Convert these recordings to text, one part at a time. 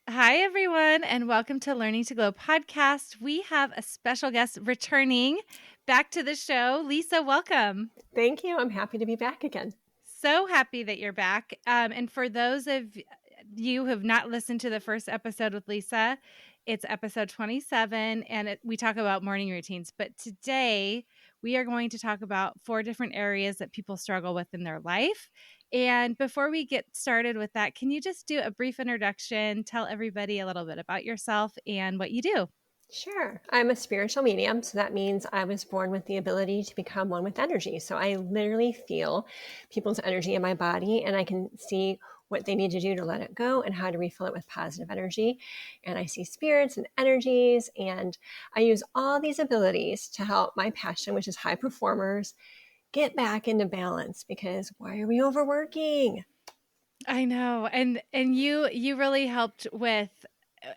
Hi, everyone, and welcome to Learning to Glow podcast. We have a special guest returning back to the show. Lisa, welcome. Thank you. I'm happy to be back again. So happy that you're back. And for those of you who have not listened to the first episode with Lisa, it's episode 27, and we talk about morning routines. But today, we are going to talk about 4 different areas that people struggle with in their life. And before we get started with that, can you just do a brief introduction, tell everybody a little bit about yourself and what you do? Sure. I'm a spiritual medium, so that means I was born with the ability to become one with energy. So I literally feel people's energy in my body, and I can see what they need to do to let it go and how to refill it with positive energy. And I see spirits and energies, and I use all these abilities to help my passion, which is high performers, get back into balance, because why are we overworking? I know. And you really helped with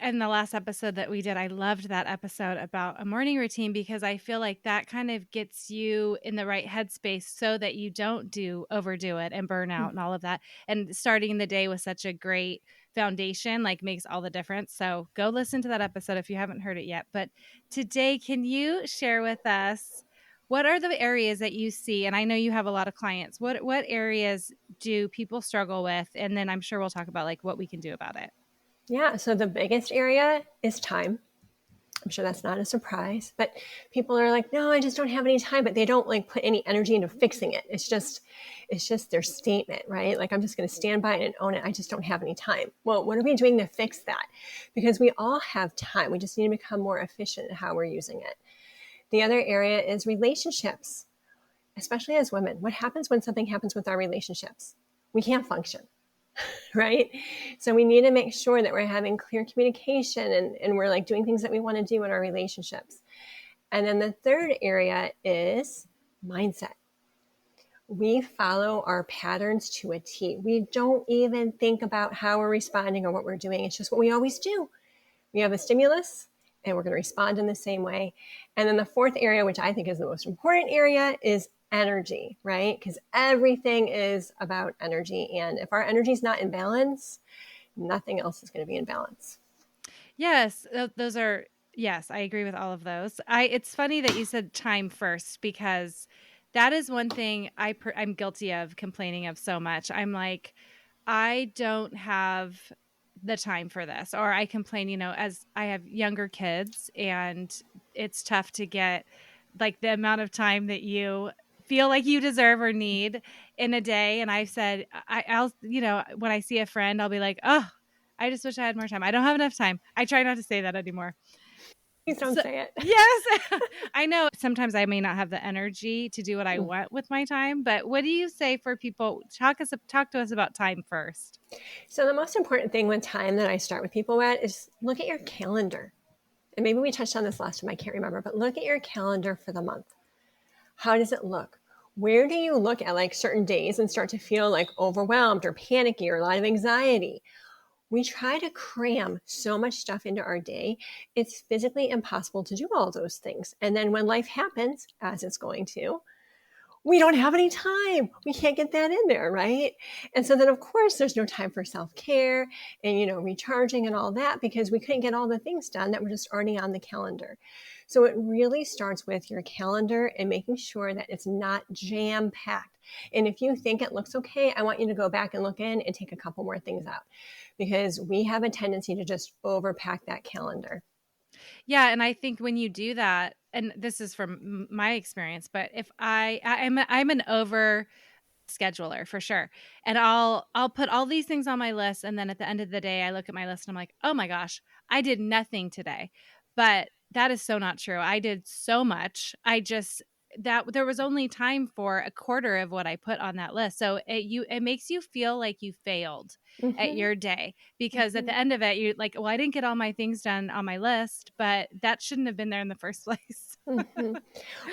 in the last episode that we did. I loved that episode about a morning routine because I feel like that kind of gets you in the right headspace so that you don't overdo it and burn out and all of that. And starting the day with such a great foundation like makes all the difference. So go listen to that episode if you haven't heard it yet. But today, can you share with us what are the areas that you see? And I know you have a lot of clients. What areas do people struggle with? And then I'm sure we'll talk about like what we can do about it. Yeah, so the biggest area is time. I'm sure that's not a surprise, but people are like, no, I just don't have any time, but they don't like put any energy into fixing it. It's just their statement, right? Like, I'm just going to stand by it and own it. I just don't have any time. Well, what are we doing to fix that? Because we all have time. We just need to become more efficient in how we're using it. The other area is relationships, especially as women. What happens when something happens with our relationships? We can't function. Right? So we need to make sure that we're having clear communication and we're like doing things that we want to do in our relationships. And then the third area is mindset. We follow our patterns to a T. We don't even think about how we're responding or what we're doing. It's just what we always do. We have a stimulus and we're going to respond in the same way. And then the fourth area, which I think is the most important area, is energy, right? Because everything is about energy. And if our energy is not in balance, nothing else is going to be in balance. Yes, those are yes, I agree with all of those. It's funny that you said time first because that is one thing I'm guilty of complaining of so much. I'm like, I don't have the time for this. Or I complain, as I have younger kids and it's tough to get like the amount of time that you feel like you deserve or need in a day. And I've said, I'll, when I see a friend, I'll be like, oh, I just wish I had more time. I don't have enough time. I try not to say that anymore. Please don't So, say it. yes, I know sometimes I may not have the energy to do what I want with my time, but what do you say for people? Talk to us about time first. So the most important thing with time that I start with people at is look at your calendar. And maybe we touched on this last time, I can't remember, but look at your calendar for the month. How does it look? Where do you look at like certain days and start to feel like overwhelmed or panicky or a lot of anxiety? We try to cram so much stuff into our day. It's physically impossible to do all those things. And then when life happens, as it's going to, we don't have any time. We can't get that in there, right? And so then, of course, there's no time for self-care and, recharging and all that because we couldn't get all the things done that were just already on the calendar. So it really starts with your calendar and making sure that it's not jam-packed. And if you think it looks okay, I want you to go back and look in and take a couple more things out because we have a tendency to just overpack that calendar. Yeah, and I think when you do that, and this is from my experience, but if I'm an over scheduler for sure, and I'll put all these things on my list, and then at the end of the day, I look at my list and I'm like, oh my gosh, I did nothing today, but that is so not true. I did so much. That there was only time for a quarter of what I put on that list. So it makes you feel like you failed at your day because at the end of it, you're like, well, I didn't get all my things done on my list, but that shouldn't have been there in the first place.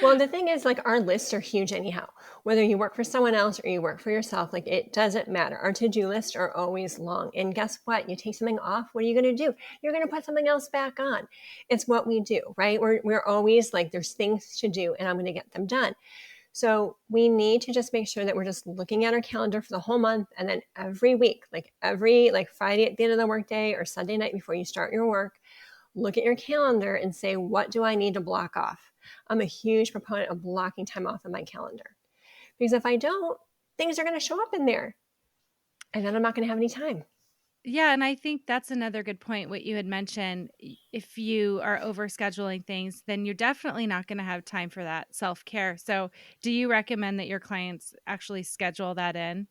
Well, the thing is, like, our lists are huge anyhow. Whether you work for someone else or you work for yourself, like, it doesn't matter. Our to-do lists are always long. And guess what? You take something off, what are you going to do? You're going to put something else back on. It's what we do, right? We're always like, there's things to do and I'm going to get them done. So we need to just make sure that we're just looking at our calendar for the whole month. And then every week, like Friday at the end of the workday or Sunday night before you start your work, look at your calendar and say, what do I need to block off? I'm a huge proponent of blocking time off on my calendar, because if I don't, things are going to show up in there and then I'm not going to have any time. Yeah, and I think that's another good point, what you had mentioned. If you are overscheduling things, then you're definitely not going to have time for that self-care. So, do you recommend that your clients actually schedule that in?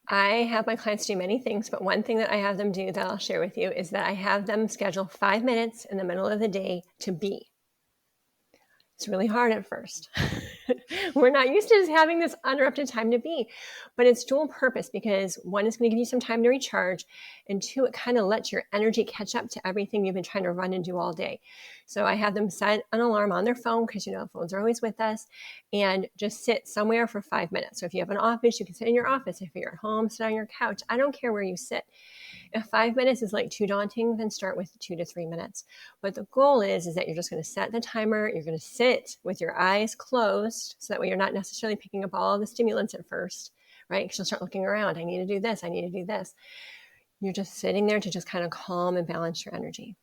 I have my clients do many things, but one thing that I have them do that I'll share with you is that I have them schedule 5 minutes in the middle of the day to be. It's really hard at first. We're not used to just having this uninterrupted time to be, but it's dual purpose, because one is going to give you some time to recharge, and two, it kind of lets your energy catch up to everything you've been trying to run and do all day. So I have them set an alarm on their phone, because phones are always with us, and just sit somewhere for 5 minutes. So if you have an office, you can sit in your office. If you're at home, sit on your couch. I don't care where you sit. If 5 minutes is like too daunting, then start with 2 to 3 minutes. But the goal is that you're just going to set the timer. You're going to sit with your eyes closed, so that way you're not necessarily picking up all the stimulants at first, right? Because you'll start looking around. I need to do this. I need to do this. You're just sitting there to just kind of calm and balance your energy.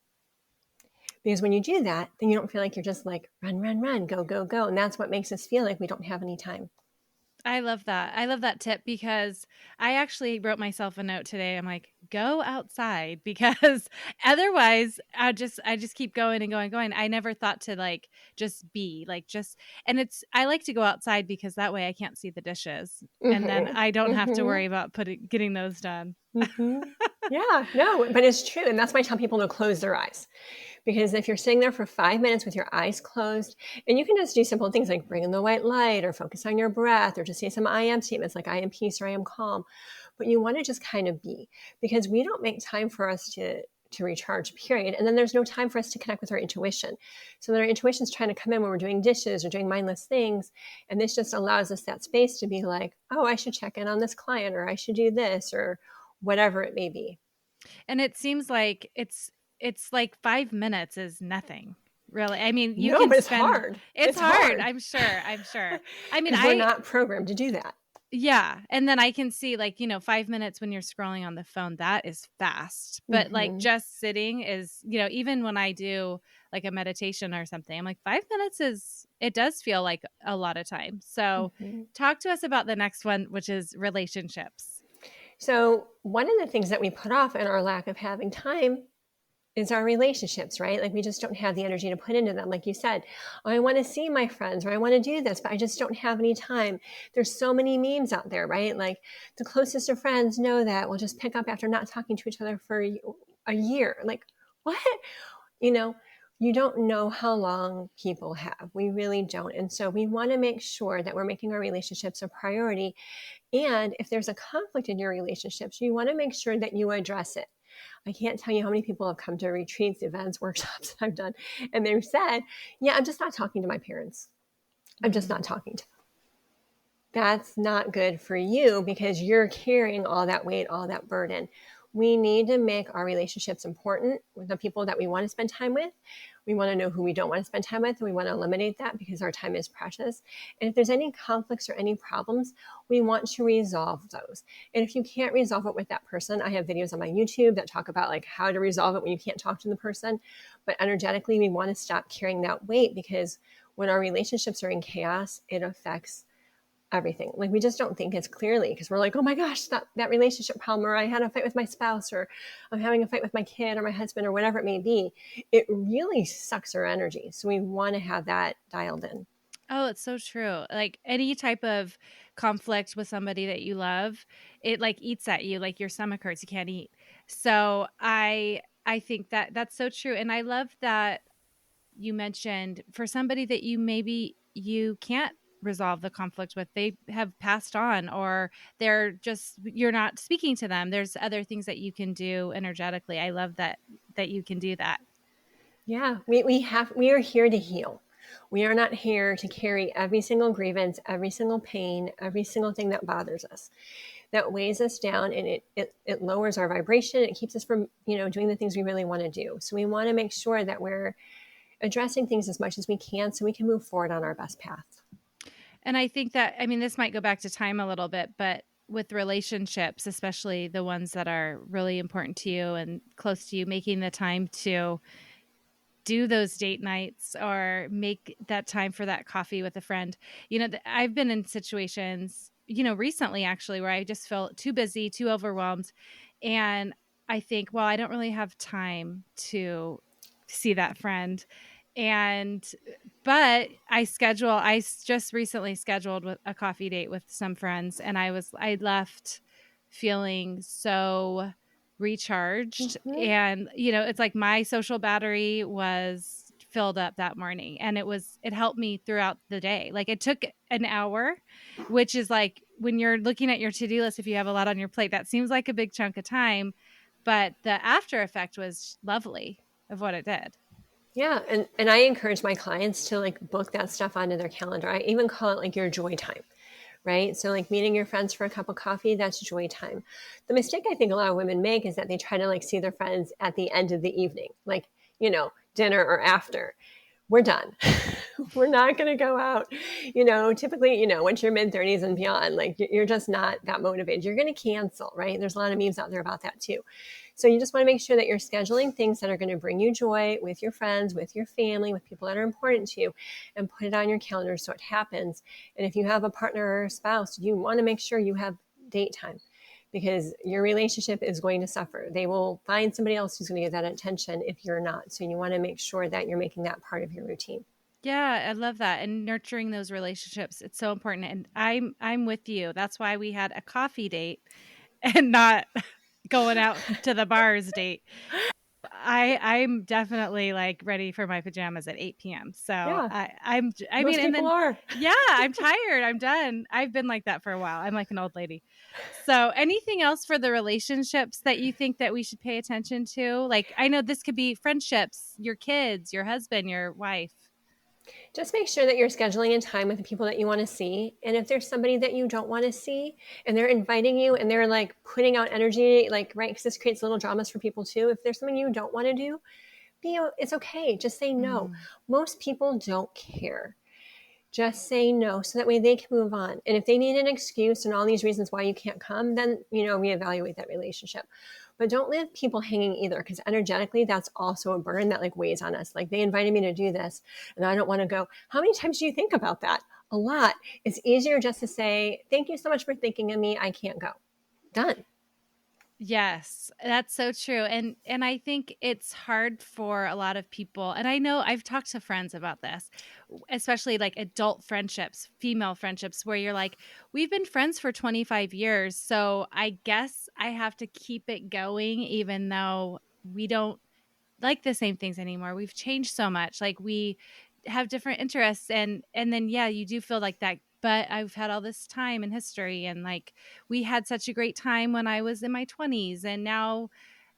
Because when you do that, then you don't feel like you're just like run, run, run, go, go, go. And that's what makes us feel like we don't have any time. I love that. I love that tip, because I actually wrote myself a note today. I'm like, go outside, because otherwise I just keep going and going and going. I never thought to like just be like just and I like to go outside because that way I can't see the dishes, and then I don't have to worry about getting those done. Yeah, no, but it's true. And that's why I tell people to close their eyes. Because if you're sitting there for 5 minutes with your eyes closed, and you can just do simple things like bring in the white light or focus on your breath or just say some I am statements like I am peace or I am calm. But you want to just kind of be, because we don't make time for us to recharge, period. And then there's no time for us to connect with our intuition. So then our intuition's trying to come in when we're doing dishes or doing mindless things. And this just allows us that space to be like, oh, I should check in on this client, or I should do this, or whatever it may be. And it seems like it's like 5 minutes is nothing, really. I mean, you No, can but it's spend hard. it's hard, I'm sure, I'm sure. I mean, Because we're not programmed to do that. yeah, and then I can see, like, 5 minutes when you're scrolling on the phone, that is fast. But, like, just sitting is, even when I do, like, a meditation or something, I'm like, 5 minutes it does feel like a lot of time. So, talk to us about the next one, which is relationships. So one of the things that we put off in our lack of having time is our relationships, right? Like we just don't have the energy to put into them. Like you said, oh, I want to see my friends, or I want to do this, but I just don't have any time. There's so many memes out there, right? Like the closest of friends know that we'll just pick up after not talking to each other for a year. Like, what? You don't know how long people have. We really don't. And so we want to make sure that we're making our relationships a priority. And if there's a conflict in your relationships, you want to make sure that you address it. I can't tell you how many people have come to retreats, events, workshops that I've done, and they've said, yeah, I'm just not talking to my parents. I'm just not talking to them. That's not good for you, because you're carrying all that weight, all that burden. We need to make our relationships important with the people that we want to spend time with. We want to know who we don't want to spend time with, and we want to eliminate that because our time is precious. And if there's any conflicts or any problems, we want to resolve those. And if you can't resolve it with that person, I have videos on my YouTube that talk about like how to resolve it when you can't talk to the person. But energetically, we want to stop carrying that weight, because when our relationships are in chaos, it affects everything. Like we just don't think as clearly, because we're like, oh my gosh, that relationship problem, or I had a fight with my spouse, or I'm having a fight with my kid or my husband, or whatever it may be. It really sucks our energy. So we want to have that dialed in. Oh, it's so true. Like any type of conflict with somebody that you love, it like eats at you, like your stomach hurts, you can't eat. So I think that that's so true. And I love that you mentioned for somebody that you can't resolve the conflict with, they have passed on, or you're not speaking to them. There's other things that you can do energetically. I love that you can do that. Yeah, we are here to heal. We are not here to carry every single grievance, every single pain, every single thing that bothers us, that weighs us down, and it lowers our vibration. It keeps us from, doing the things we really want to do. So we want to make sure that we're addressing things as much as we can so we can move forward on our best path. And I think that, I mean, this might go back to time a little bit, but with relationships, especially the ones that are really important to you and close to you, making the time to do those date nights or make that time for that coffee with a friend. I've been in situations, recently actually, where I just felt too busy, too overwhelmed. And I think, well, I don't really have time to see that friend. And, but just recently scheduled with a coffee date with some friends, and I left feeling so recharged. Mm-hmm. And it's like my social battery was filled up that morning, and it helped me throughout the day. Like, it took an hour, which is like, when you're looking at your to-do list, if you have a lot on your plate, that seems like a big chunk of time, but the after effect was lovely of what it did. Yeah, and I encourage my clients to like book that stuff onto their calendar. I even call it like your joy time, right? So like meeting your friends for a cup of coffee, that's joy time. The mistake I think a lot of women make is that they try to like see their friends at the end of the evening, like, dinner or after. We're done. We're not going to go out. Typically, once you're mid 30s and beyond, like you're just not that motivated. You're going to cancel, right? There's a lot of memes out there about that too. So you just want to make sure that you're scheduling things that are going to bring you joy with your friends, with your family, with people that are important to you, and put it on your calendar so it happens. And if you have a partner or a spouse, you want to make sure you have date time, because your relationship is going to suffer. They will find somebody else who's going to get that attention if you're not. So you want to make sure that you're making that part of your routine. Yeah, I love that. And nurturing those relationships, it's so important. And I'm with you. That's why we had a coffee date and not going out to the bars date. I'm definitely like ready for my pajamas at 8 p.m. So Yeah, I mean, most and people then, are. yeah, I'm tired. I'm done. I've been like that for a while. I'm like an old lady. So anything else for the relationships that you think that we should pay attention to? Like, I know this could be friendships, your kids, your husband, your wife. Just make sure that you're scheduling in time with the people that you want to see. And if there's somebody that you don't want to see and they're inviting you and they're like putting out energy, like, right, because this creates little dramas for people too. If there's something you don't want to do, it's okay. Just say no. Mm. Most people don't care. Just say no so that way they can move on. And if they need an excuse and all these reasons why you can't come, then, reevaluate that relationship. But don't leave people hanging either, because energetically, that's also a burden that like weighs on us. Like, they invited me to do this and I don't want to go. How many times do you think about that? A lot. It's easier just to say, thank you so much for thinking of me. I can't go. Done. Yes, that's so true. And I think it's hard for a lot of people. And I know I've talked to friends about this, especially like adult friendships, female friendships, where you're like, we've been friends for 25 years, so I guess I have to keep it going even though we don't like the same things anymore. We've changed so much. Like, we have different interests, and then yeah, you do feel like that, but I've had all this time and history, and like, we had such a great time when I was in my 20s, and now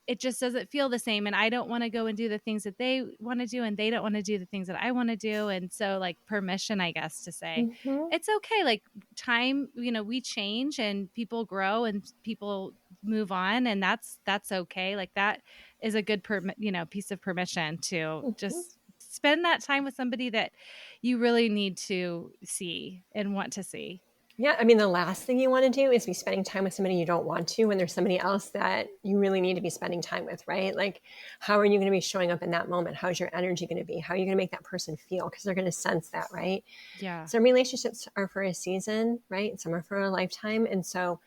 it just doesn't feel the same, and I don't want to go and do the things that they want to do, and they don't want to do the things that I want to do. And so, like, permission, I guess, to say Mm-hmm. it's okay. Like, time, we change and people grow and people move on, and that's okay. Like, that is a good piece of permission to Mm-hmm. just spend that time with somebody that you really need to see and want to see. Yeah, I mean, the last thing you want to do is be spending time with somebody you don't want to when there's somebody else that you really need to be spending time with, right? Like, how are you going to be showing up in that moment? How's your energy going to be? How are you going to make that person feel? Because they're going to sense that, right? Yeah. Some relationships are for a season, right? Some are for a lifetime. And so,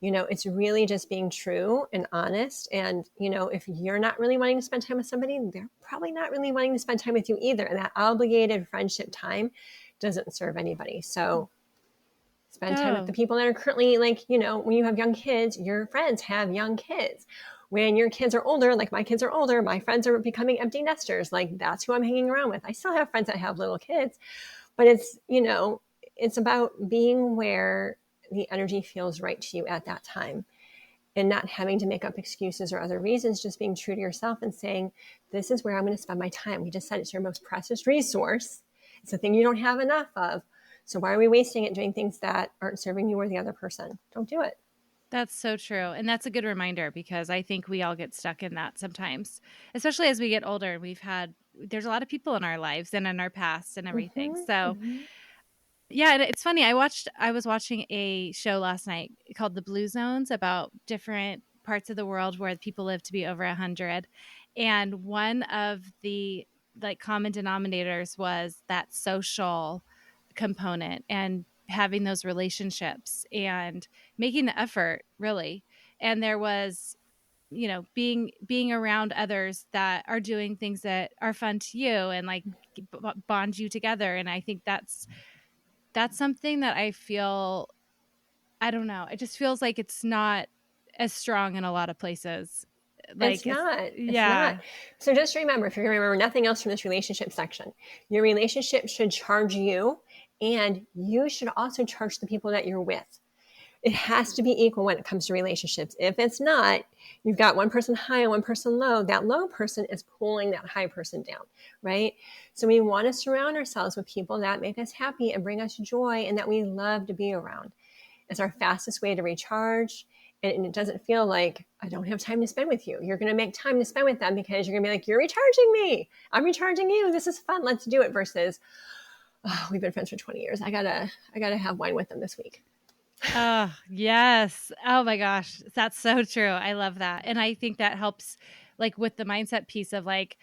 it's really just being true and honest. And, if you're not really wanting to spend time with somebody, they're probably not really wanting to spend time with you either. And that obligated friendship time doesn't serve anybody. So, spend time with the Oh, people that are currently, like, when you have young kids, your friends have young kids. When your kids are older, like my kids are older, my friends are becoming empty nesters. Like, that's who I'm hanging around with. I still have friends that have little kids, but it's about being where the energy feels right to you at that time, and not having to make up excuses or other reasons, just being true to yourself and saying, this is where I'm going to spend my time. We just said it's your most precious resource. It's the thing you don't have enough of. So why are we wasting it doing things that aren't serving you or the other person? Don't do it. that's so true. And that's a good reminder, because I think we all get stuck in that sometimes, especially as we get older. There's a lot of people in our lives and in our past and everything. Mm-hmm, So mm-hmm. Yeah, and it's funny. I was watching a show last night called The Blue Zones about different parts of the world where people live to be over 100. And one of the like common denominators was that social component and having those relationships and making the effort really. And there was, being around others that are doing things that are fun to you and like bond you together. And I think that's something that I feel, I don't know, it just feels like it's not as strong in a lot of places. It's Like it's not. It's not. yeah. So just remember, if you're going to remember nothing else from this relationship section, your relationship should charge you, and you should also charge the people that you're with. It has to be equal when it comes to relationships. If it's not, you've got one person high and one person low. That low person is pulling that high person down, right? So we want to surround ourselves with people that make us happy and bring us joy and that we love to be around. It's our fastest way to recharge. And it doesn't feel like I don't have time to spend with you. You're going to make time to spend with them because you're going to be like, you're recharging me. I'm recharging you. This is fun. Let's do it. Versus, oh, we've been friends for 20 years. I gotta have wine with them this week. Oh, yes. Oh my gosh. That's so true. I love that. And I think that helps like with the mindset piece of like,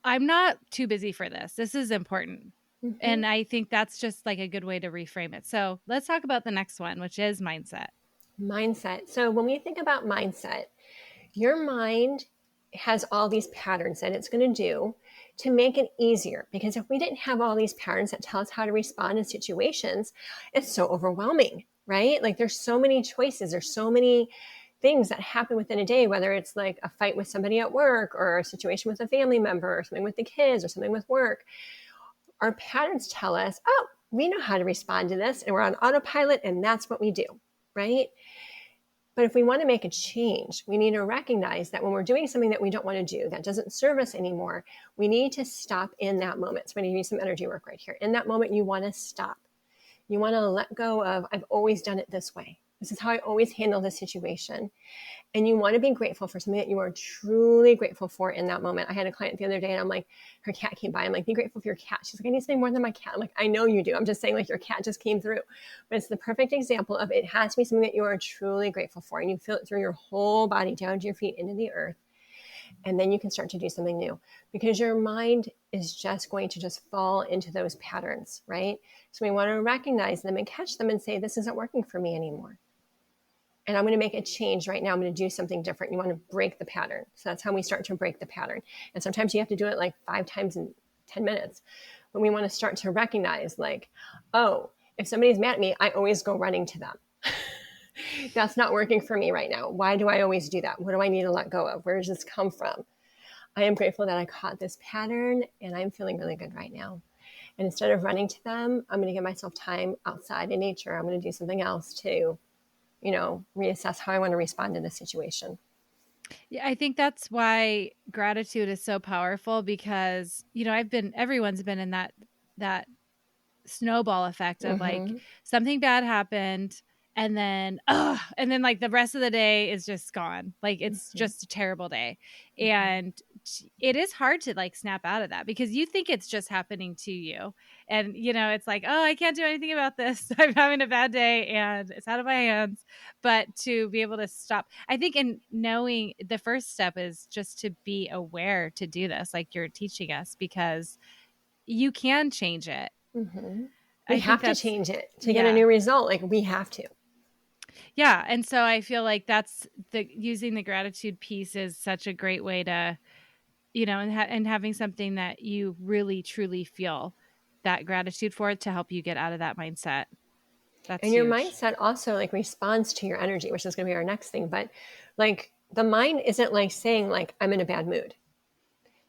I'm not too busy for this. This is important. Mm-hmm. And I think that's just like a good way to reframe it. So let's talk about the next one, which is mindset. Mindset. So when we think about mindset, your mind has all these patterns that it's going to do to make it easier. Because if we didn't have all these patterns that tell us how to respond in situations, it's so overwhelming, right? Like there's so many choices, there's so many things that happen within a day, whether it's like a fight with somebody at work or a situation with a family member or something with the kids or something with work. Our patterns tell us, oh, we know how to respond to this and we're on autopilot and that's what we do, right? But if we want to make a change, we need to recognize that when we're doing something that we don't want to do, that doesn't serve us anymore, we need to stop in that moment. So we need to do some energy work right here. In that moment, you want to stop. You want to let go of, I've always done it this way. This is how I always handle this situation. And you want to be grateful for something that you are truly grateful for in that moment. I had a client the other day and I'm like, her cat came by. I'm like, be grateful for your cat. She's like, I need something more than my cat. I'm like, I know you do. I'm just saying like your cat just came through. But it's the perfect example of it has to be something that you are truly grateful for. And you feel it through your whole body, down to your feet, into the earth. And then you can start to do something new because your mind is just going to just fall into those patterns, right? So we want to recognize them and catch them and say, this isn't working for me anymore. And I'm going to make a change right now. I'm going to do something different. You want to break the pattern. So that's how we start to break the pattern. And sometimes you have to do it like 5 times in 10 minutes. But we want to start to recognize like, oh, if somebody's mad at me, I always go running to them. That's not working for me right now. Why do I always do that? What do I need to let go of? Where does this come from? I am grateful that I caught this pattern and I'm feeling really good right now. And instead of running to them, I'm going to give myself time outside in nature. I'm going to do something else to reassess how I want to respond to this situation. Yeah, I think that's why gratitude is so powerful because, everyone's been in that snowball effect of like Mm-hmm. something bad happened and then like the rest of the day is just gone. Like it's Mm-hmm. just a terrible day. Mm-hmm. And it is hard to like snap out of that because you think it's just happening to you. And it's like, oh, I can't do anything about this. I'm having a bad day and it's out of my hands. But to be able to stop, I think in knowing the first step is just to be aware to do this, like you're teaching us, because you can change it. Mm-hmm. We I think have to that's change it to get a yeah. new result. Like we have to. Yeah, and so I feel like that's the using the gratitude piece is such a great way to, and having something that you really truly feel that gratitude for to help you get out of that mindset. That's And your huge. mindset also like responds to your energy, which is going to be our next thing. But like the mind isn't like saying like, I'm in a bad mood.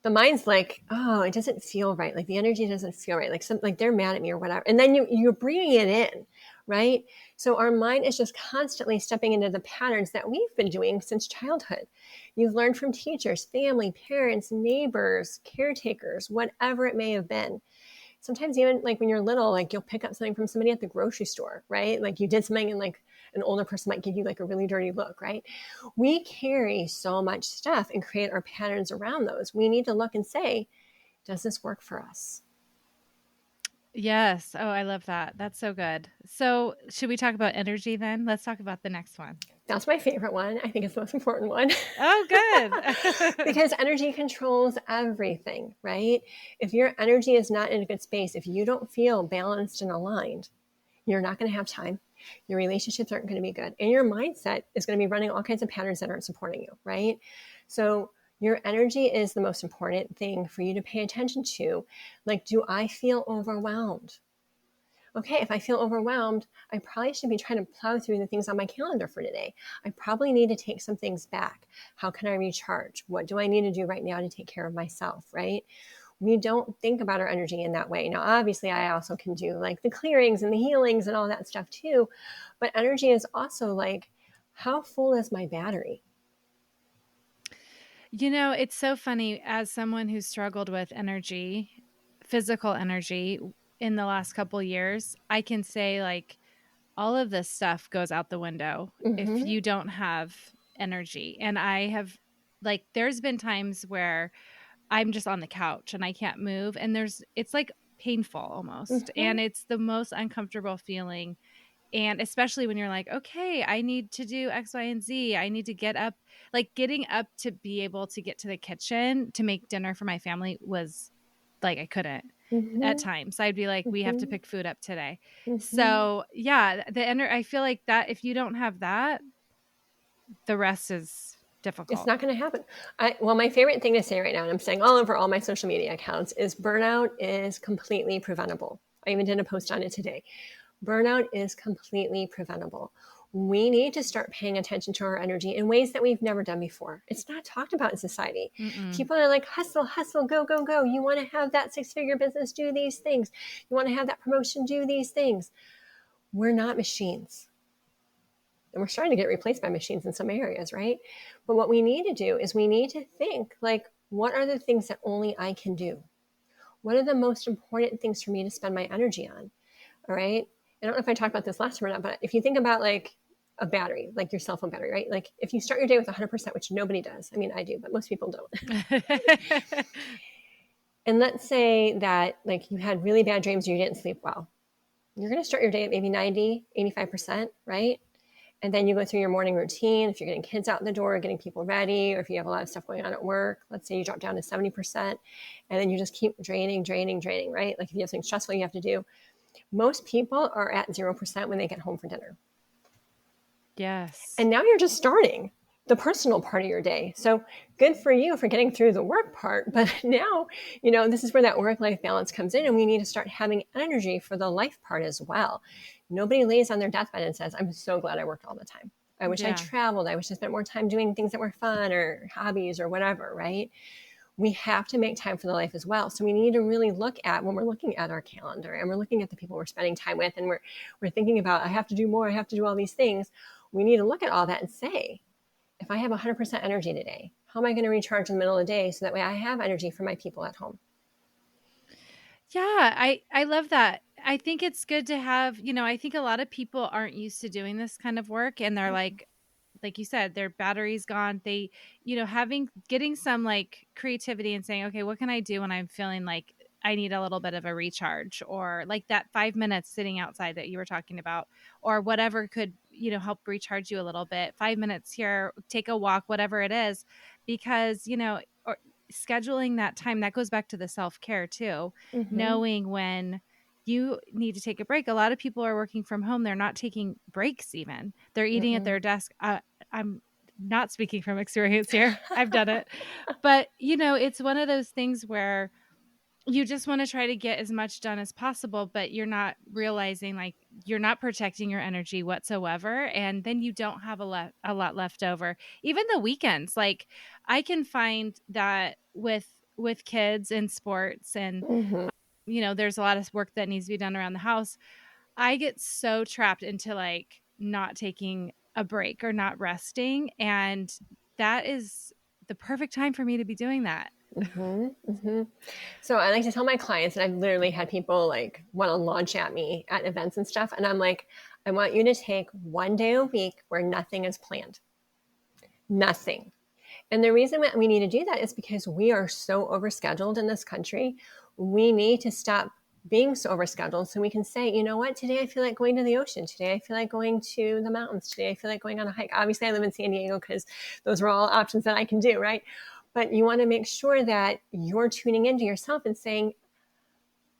The mind's like, oh, it doesn't feel right. Like the energy doesn't feel right. Like they're mad at me or whatever. And then you're bringing it in, right? So our mind is just constantly stepping into the patterns that we've been doing since childhood. You've learned from teachers, family, parents, neighbors, caretakers, whatever it may have been. Sometimes even like when you're little, like you'll pick up something from somebody at the grocery store, right? Like you did something and like an older person might give you like a really dirty look, right? We carry so much stuff and create our patterns around those. We need to look and say, does this work for us? Yes. Oh, I love that. That's so good. So, should we talk about energy then? Let's talk about the next one. That's my favorite one. I think it's the most important one. Oh, good. Because energy controls everything, right? If your energy is not in a good space, if you don't feel balanced and aligned, you're not going to have time. Your relationships aren't going to be good. And your mindset is going to be running all kinds of patterns that aren't supporting you, right? So your energy is the most important thing for you to pay attention to. Like, do I feel overwhelmed? Okay, if I feel overwhelmed, I probably should be trying to plow through the things on my calendar for today. I probably need to take some things back. How can I recharge? What do I need to do right now to take care of myself, right? We don't think about our energy in that way. Now, obviously, I also can do like the clearings and the healings and all that stuff too. But energy is also like, how full is my battery? It's so funny as someone who struggled with energy, physical energy in the last couple years, I can say like all of this stuff goes out the window if Mm-hmm. you don't have energy. And I have like there's been times where I'm just on the couch and I can't move and it's like painful almost. Mm-hmm. And it's the most uncomfortable feeling. And especially when you're like, okay, I need to do X, Y, and Z. I need to get up. Like getting up to be able to get to the kitchen to make dinner for my family was like I couldn't at Mm-hmm. times. I'd be like, we have to Mm-hmm. pick food up today. Mm-hmm. So yeah, I feel like that if you don't have that, the rest is It's difficult. not going to happen. Well, my favorite thing to say right now, and I'm saying all over all my social media accounts, is burnout is completely preventable. I even did a post on it today. Burnout is completely preventable. We need to start paying attention to our energy in ways that we've never done before. It's not talked about in society. Mm-mm. People are like, hustle, hustle, go, go, go. You want to have that six-figure business, do these things. You want to have that promotion, do these things. We're not machines. And we're starting to get replaced by machines in some areas, right? But what we need to do is we need to think like, what are the things that only I can do? What are the most important things for me to spend my energy on? All right. I don't know if I talked about this last time or not, but if you think about like a battery, like your cell phone battery, right? Like if you start your day with 100%, which nobody does. I mean, I do, but most people don't. And let's say that like you had really bad dreams or you didn't sleep well. You're going to start your day at maybe 90, 85%, right? And then you go through your morning routine. If you're getting kids out the door, getting people ready, or if you have a lot of stuff going on at work, let's say you drop down to 70%, and then you just keep draining, draining, draining, right? Like if you have something stressful you have to do. Most people are at 0% when they get home for dinner. Yes. And now you're just starting the personal part of your day. So good for you for getting through the work part. But now, this is where that work-life balance comes in, and we need to start having energy for the life part as well. Nobody lays on their deathbed and says, I'm so glad I worked all the time. I wish I Yeah. traveled. I wish I spent more time doing things that were fun or hobbies or whatever, right? We have to make time for the life as well. So we need to really look at when we're looking at our calendar and we're looking at the people we're spending time with and we're thinking about, I have to do more, I have to do all these things. We need to look at all that and say, if I have 100% energy today, how am I going to recharge in the middle of the day so that way I have energy for my people at home? Yeah, I love that. I think it's good to have, I think a lot of people aren't used to doing this kind of work and they're like you said, their battery's gone. They, getting some like creativity and saying, okay, what can I do when I'm feeling like I need a little bit of a recharge or like that 5 minutes sitting outside that you were talking about or whatever could, help recharge you a little bit. 5 minutes here, take a walk, whatever it is, because, or scheduling that time that goes back to the self-care too, Mm-hmm. knowing when you need to take a break. A lot of people are working from home. They're not taking breaks even. They're eating at Mm-mm. their desk. I'm not speaking from experience here. I've done it. But, it's one of those things where you just want to try to get as much done as possible, but you're not realizing like you're not protecting your energy whatsoever. And then you don't have a lot left over. Even the weekends, like I can find that with kids and sports and Mm-hmm. there's a lot of work that needs to be done around the house. I get so trapped into like not taking a break or not resting. And that is the perfect time for me to be doing that. Mm-hmm. Mm-hmm. So I like to tell my clients, and I've literally had people like want to launch at me at events and stuff. And I'm like, I want you to take one day a week where nothing is planned. Nothing. And the reason that we need to do that is because we are so overscheduled in this country. We need to stop being so overscheduled so we can say, you know what, today I feel like going to the ocean. Today I feel like going to the mountains. Today I feel like going on a hike. Obviously, I live in San Diego because those are all options that I can do, right? But you want to make sure that you're tuning into yourself and saying,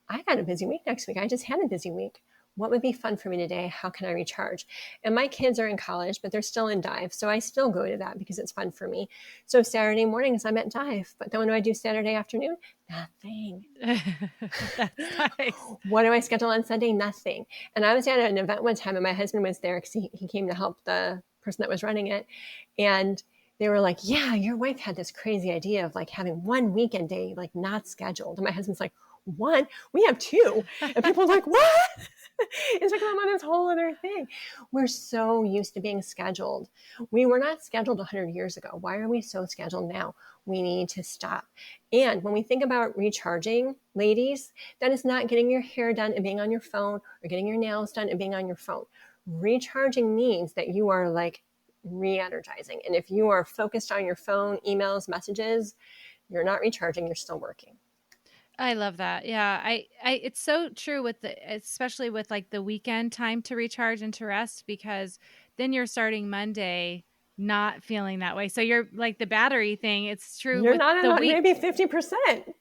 I got a busy week next week. I just had a busy week. What would be fun for me today? How can I recharge? And my kids are in college, but they're still in dive. So I still go to that because it's fun for me. So Saturday mornings, I'm at dive. But then what do I do Saturday afternoon? Nothing. That's nice. What do I schedule on Sunday? Nothing. And I was at an event one time and my husband was there because he came to help the person that was running it. And they were like, yeah, your wife had this crazy idea of like having one weekend day, like not scheduled. And my husband's like, one? We have two. And people are like, what? It's like I'm on this whole other thing. We're so used to being scheduled. We were not scheduled 100 years ago. Why are we so scheduled now? We need to stop. And when we think about recharging, ladies, that is not getting your hair done and being on your phone or getting your nails done and being on your phone. Recharging means that you are like re-energizing. And if you are focused on your phone, emails, messages, you're not recharging, you're still working. I love that. Yeah. It's so true with especially with like the weekend time to recharge and to rest, because then you're starting Monday not feeling that way. So you're like the battery thing. It's true You're with not the at week. maybe 50%,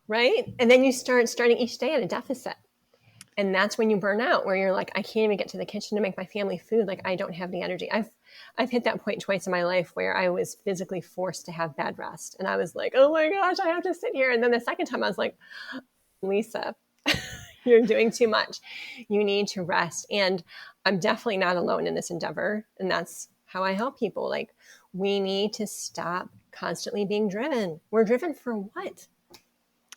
right? And then you starting each day at a deficit. And that's when you burn out, where you're like, I can't even get to the kitchen to make my family food. Like I don't have the energy. I've hit that point twice in my life where I was physically forced to have bad rest. And I was like, oh my gosh, I have to sit here. And then the second time I was like, Lisa, you're doing too much. You need to rest. And I'm definitely not alone in this endeavor. And that's how I help people. Like we need to stop constantly being driven. We're driven for what?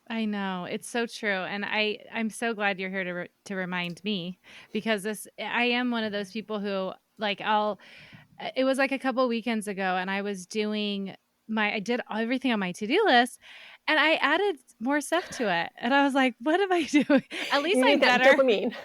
I know, it's so true, and I'm so glad you're here to remind me, because I am one of those people who like it was like a couple weekends ago, and I did everything on my to-do list, and I added more stuff to it, and I was like, what am I doing? At least You I'm need that better. dopamine.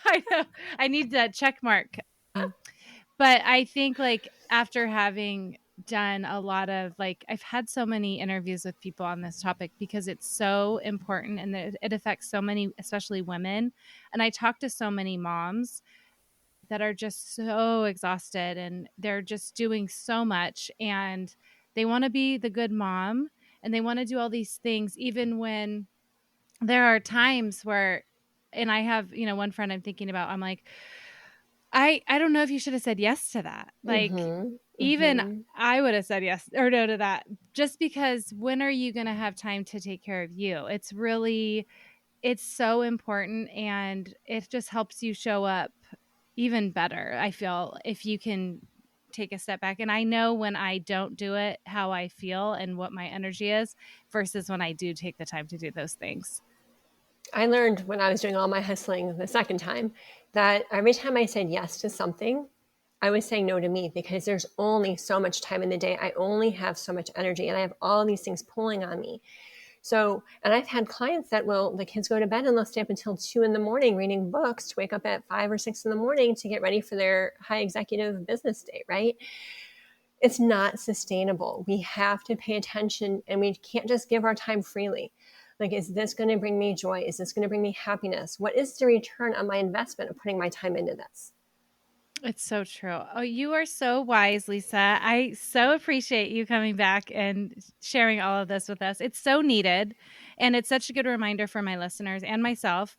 I know, I need that check mark. But I think like after having done a lot of like, I've had so many interviews with people on this topic because it's so important and it affects so many, especially women. And I talk to so many moms that are just so exhausted and they're just doing so much and they want to be the good mom and they want to do all these things, even when there are times where, and I have, one friend I'm thinking about, I'm like, I don't know if you should have said yes to that. Like, even I would have said yes or no to that, just because when are you going to have time to take care of you? It's so important, and it just helps you show up even better, I feel, if you can take a step back. And I know when I don't do it, how I feel and what my energy is versus when I do take the time to do those things. I learned when I was doing all my hustling the second time that every time I said yes to something, I was saying no to me, because there's only so much time in the day. I only have so much energy and I have all these things pulling on me. So, and I've had clients that the kids go to bed and they'll stay up until 2 a.m. reading books to wake up at 5 or 6 a.m. to get ready for their high executive business day, right? It's not sustainable. We have to pay attention and we can't just give our time freely. Like, is this going to bring me joy? Is this going to bring me happiness? What is the return on my investment of putting my time into this? It's so true. Oh, you are so wise, Lisa. I so appreciate you coming back and sharing all of this with us. It's so needed. And it's such a good reminder for my listeners and myself,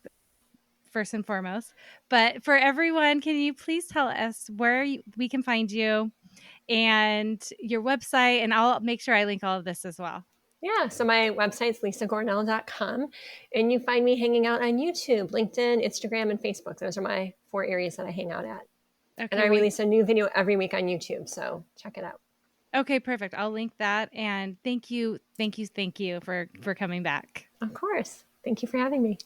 first and foremost. But for everyone, can you please tell us where we can find you and your website? And I'll make sure I link all of this as well. Yeah, so my website's lisagornall.com, and you find me hanging out on YouTube, LinkedIn, Instagram, and Facebook. Those are my 4 areas that I hang out at. Okay, and I release a new video every week on YouTube, so check it out. Okay, perfect. I'll link that. And thank you for coming back. Of course. Thank you for having me.